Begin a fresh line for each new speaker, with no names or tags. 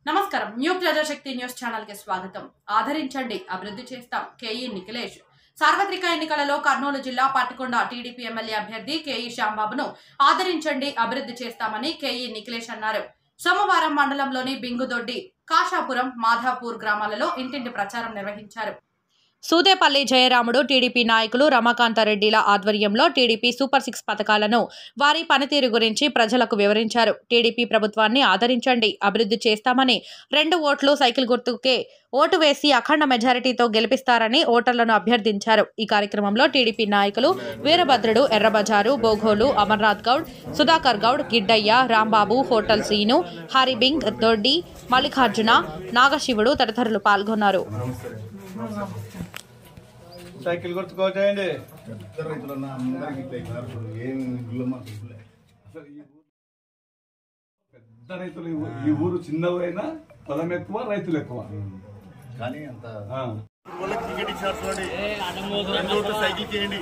నమస్కారం new Prajasakti news channel కి స్వాగతం. ఆదరించండి, అభివృద్ధి చేస్తాం. కేఈ నిఖిలేష్. సార్వత్రిక ఎన్నికలలో కర్నూలు జిల్లా పట్టుకొండ టీడీపీ ఎమ్మెల్యే అభ్యర్థి కేఈ శ్యాంబాబును ఆదరించండి, అభివృద్ధి చేస్తామని కేఈ నిఖిలేష్ అన్నారు. సోమవారం మండలంలోని బింగుదొడ్డి, కాషాపురం, మాధాపూర్ గ్రామాలలో ఇంటింటి ప్రచారం నిర్వహించారు. సూదేపల్లి జయరాముడు టీడీపీ నాయకులు రమాకాంతారెడ్డిల ఆధ్వర్యంలో టీడీపీ సూపర్ 6 పథకాలను, వారి పనితీరు గురించి ప్రజలకు వివరించారు. టీడీపీ ప్రభుత్వాన్ని ఆదరించండి, అభివృద్ధి చేస్తామని, 2 ఓట్లు సైకిల్ గుర్తుకే ఓటు వేసి అఖండ మెజారిటీతో గెలిపిస్తారని ఓటర్లను అభ్యర్థించారు. ఈ కార్యక్రమంలో టీడీపీ నాయకులు వీరభద్రుడు, ఎర్రబజారు, బోగోలు, అమర్నాథ్ గౌడ్, సుధాకర్ గౌడ్, గిడ్డయ్య, రాంబాబు, హోటల్ శ్రీను, హరిబింగ్, దొడ్డి, మల్లికార్జున, నాగశివుడు తదితరులు పాల్గొన్నారు.
సైకిల్ గుర్తుకోవటండి.
పెద్ద రైతులు ఈ ఊరు చిన్నవైనా పొలం ఎక్కువ, రైతులు ఎక్కువ.
కానీ అంత టికెట్ ఇచ్చారు చూడండి, 2 ఓట్లు సైకిల్ చేయండి.